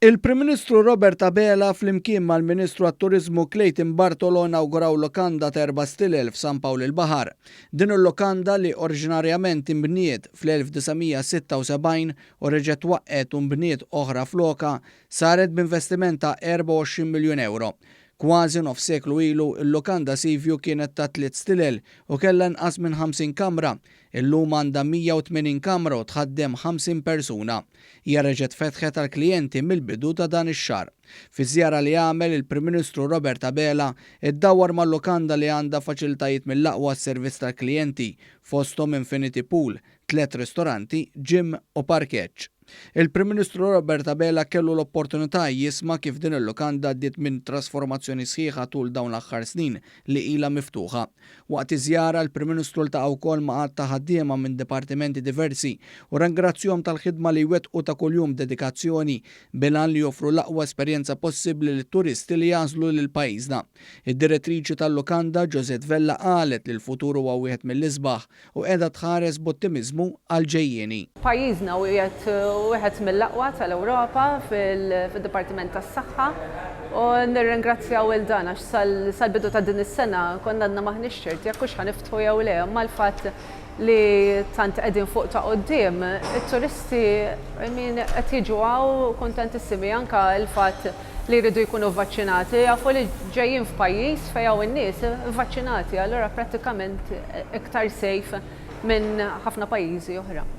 Il-Prim Ministru Robert Abela flimkien mal-Ministru għat-Turiżmu Clayton Bartolo inawguraw lokanda ta' 4 stilel f'San Pawl il-Baħar. Din il-lokanda li oriġinarjament imbniet fl-1976 u reġgħet twaqqet u mbniet oħra floka saret b'investiment ta' 24 miljun euro. Kważi nofs seklu ilu il-lokanda Sivju kienet ta' 3 stilel u kellha inqas minn 50 kamra. Illum għandha 180 kamra u tħaddem 50 persuna. Hija reġgħet fetħet għal klijenti mill-bidu ta' dan ix-xahar. Fi żjara li għamel il-Prim Ministru Robert Abela iddawwar mal-lokanda li għandha faċilitajiet mill-aqwa servizz tal-klijenti fosthom Infinity Pool, 3 ristoranti, gym u parkeġġ. Il-Prim Ministru Robert Abela kellu l-opportunità jisma' kif din il-lokanda għaddiet minn trasformazzjoni sħiħa tul dawn l-aħħar snin li ilha miftuħa. Waqt iż-żjara l-Prim Ministru ltaqa' wkoll ma' qatt ta' ħaddiema minn dipartimenti diversi u rangrazzjahom tal-ħidma li wettqu ta' kuljum dedikazzjoni bilan li joffru l-aqwa esperjenza possibbli lit-turisti li jażlu lil pajjiżna. Id-direttriċi tal-lokanda Josette Vella qalet li l-futur huwa wieħed mill-isbaħ u qiegħda tħares b'ottimiżmu għal ġejjieni. Pajjiżna wieħed mill-aqwa tal-Ewropa fil-Dipartiment tas-Saħħa u nirringrazzjaw il dan għax sal-bidu ta' din is-sena konna għandna maħniex ċerti jekk hux ħaniftħu jew le, imma l-fatt li tant qegħdin fuq ta' quddiem, it-turisti qed jiġu hawn kuntentissimi anke l-fatt li jridu jkunu vvaċċinati, jafu li ġejjin f'pajjiż fejn hawn in-nies vvaċċinati, allura prattikament iktar safe minn ħafna pajjiżi oħra.